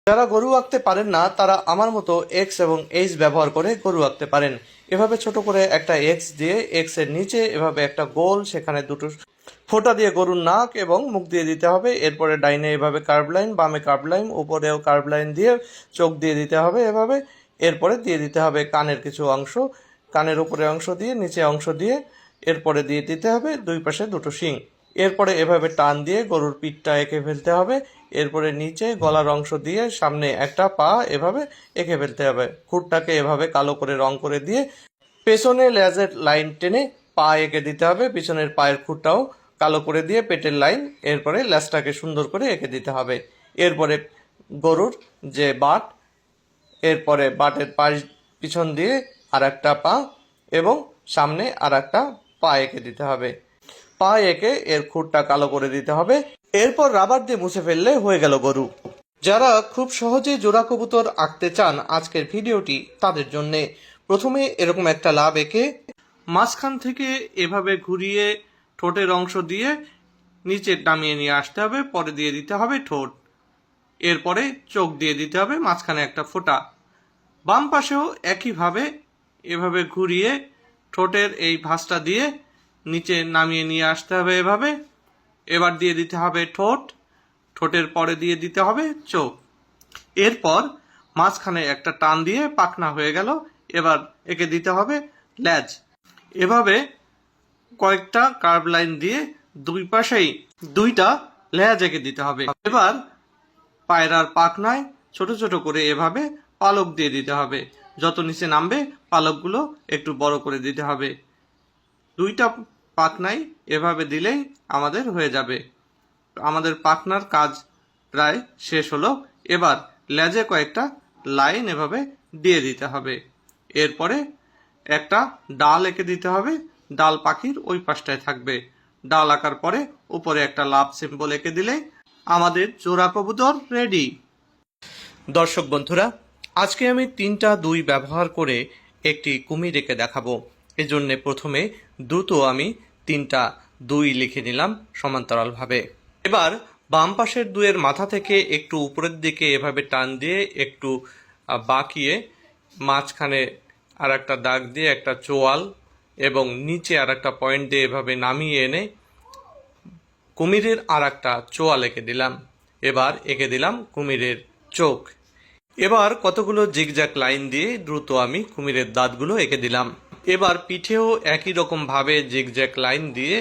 যারা গরু আঁকতে পারেন না তারা আমার মতো এক্স এবং এইচ ব্যবহার করে গরু আঁকতে পারেন। এভাবে ছোট করে একটা এক্স দিয়ে এক্স এর নিচে এভাবে একটা গোল, সেখানে দুটো ফোঁটা দিয়ে গরুর নাক এবং মুখ দিয়ে দিতে হবে। এরপরে ডাইনে এভাবে কার্ভ লাইন, বামে কার্ভ লাইন, উপরেও কার্ভ লাইন দিয়ে চোখ দিয়ে দিতে হবে এভাবে। এরপরে দিয়ে দিতে হবে কানের কিছু অংশ, কানের উপরে অংশ দিয়ে নিচে অংশ দিয়ে এরপরে দিয়ে দিতে হবে দুই পাশে দুটো শিং। এরপরে এভাবে টান দিয়ে গরুর পিঠটা এঁকে ফেলতে হবে। এরপরে নিচে গলার অংশ দিয়ে সামনে একটা পা এভাবে এঁকে ফেলতে হবে। খুঁটটাকে এভাবে কালো করে রং করে দিয়ে পেছনে লেজের লাইন টেনে পা এঁকে দিতে হবে। পিছনের পায়ের খুঁটটাও কালো করে দিয়ে পেটের লাইন, এরপরে লেজটাকে সুন্দর করে এঁকে দিতে হবে। এরপরে গরুর যে বাট, এরপরে বাটের পিছন দিয়ে আর একটা পা এবং সামনে আর একটা পা এঁকে দিতে হবে। পা এঁকে এর খুঁটটা কালো করে দিতে হবে। এরপর রাবার দিয়ে মুছে ফেললে হয়ে গেল গরু। যারা খুব সহজে জোড়া কবুতর আঁকতে চান, আজকের ভিডিওটি তাদের জন্যে। প্রথমে এরকম একটা লাভ এঁকে মাঝখান থেকে এভাবে ঘুরিয়ে ঠোঁটের অংশ দিয়ে নিচে নামিয়ে নিয়ে আসতে হবে। পরে দিয়ে দিতে হবে ঠোঁট, এরপরে চোখ দিয়ে দিতে হবে, মাঝখানে একটা ফোঁটা। বাম পাশেও একইভাবে এভাবে ঘুরিয়ে ঠোঁটের এই ভাঁজটা দিয়ে নিচে নামিয়ে নিয়ে আসতে হবে এভাবে। এবার দিয়ে দিতে হবে ঠোঁট, ঠোঁটের পরে দিয়ে দিতে হবে চোখ। এরপর মাঝখানে একটা টান দিয়ে পাখনা হয়ে গেল। এবার একে দিতে হবে লেজ। এভাবে কয়েকটা কার্ভ লাইন দিয়ে দুই পাশেই দুইটা লেজ এঁকে দিতে হবে। এবার পায়রার পাখনায় ছোট ছোট করে এভাবে পালক দিয়ে দিতে হবে। যত নিচে নামবে পালকগুলো একটু বড় করে দিতে হবে। দুইটা পাখনাই এভাবে দিলেই আমাদের হয়ে যাবে। আমাদের পাখনার কাজ প্রায় শেষ হলো। এবার লেজে কয়েকটা লাইন এভাবে দিয়ে দিতে হবে। এরপরে একটা ডাল এঁকে দিতে হবে। ডাল পাখির ওই পাশটায় থাকবে। ডাল আঁকার পরে উপরে একটা লাভ সিম্বল এঁকে দিলে আমাদের জোড়া কবুতর রেডি। দর্শক বন্ধুরা, আজকে আমি 3টা দুই ব্যবহার করে একটি কুমির এঁকে দেখাবো। এজন্য প্রথমে দ্রুত আমি 3টা দুই লিখে নিলাম সমান্তরালভাবে। এবার বাম পাশের দুইয়ের মাথা থেকে একটু উপরের দিকে এভাবে টান দিয়ে একটু বাঁকিয়ে মাঝখানে আর একটা দাগ দিয়ে একটা চোয়াল এবং নিচে আর একটা পয়েন্ট দিয়ে এভাবে নামিয়ে এনে কুমিরের আর একটা চোয়াল এঁকে দিলাম। এবার এঁকে দিলাম কুমিরের চোখ। এবার কতগুলো জিগজ্যাগ লাইন দিয়ে দ্রুত আমি কুমিরের দাঁতগুলো এঁকে দিলাম। এবার পিঠেও একই রকম ভাবে জিগজ্যাগ লাইন দিয়ে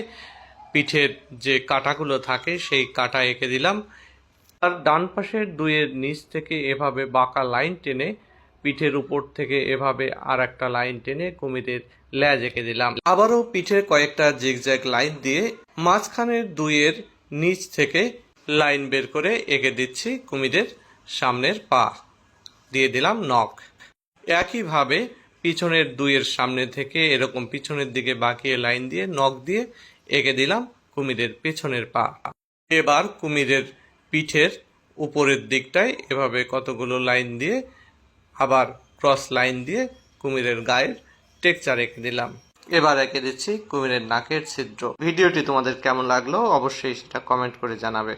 পিঠের যে কাঁটাগুলো থাকে সেই কাঁটা এঁকে দিলাম। আর ডান পাশের দুইয়ের নিচ থেকে এভাবে বাঁকা লাইন টেনে পিঠের উপর থেকে এভাবে আর একটা লাইন টেনে কুমিরের লেজ এঁকে দিলাম। আবারও পিঠের কয়েকটা জিগজ্যাগ লাইন দিয়ে মাঝখানের দুইয়ের নিচ থেকে লাইন বের করে এঁকে দিচ্ছি কুমিরের সামনের পা। দিয়ে দিলাম নখ। একইভাবে পিছনের দুইয়ের সামনে থেকে এরকম পিছনের দিকে বাঁকিয়ে লাইন দিয়ে নখ দিয়ে এঁকে দিলাম কুমিরের পেছনের পা। এবার কুমিরের পিঠের উপরের দিকটায় এভাবে কতগুলো লাইন দিয়ে আবার ক্রস লাইন দিয়ে কুমিরের গায়ের টেক্সচার এঁকে দিলাম। এবার এঁকে দিচ্ছি কুমিরের নাকের ছিদ্র। ভিডিওটি তোমাদের কেমন লাগলো অবশ্যই সেটা কমেন্ট করে জানাবে।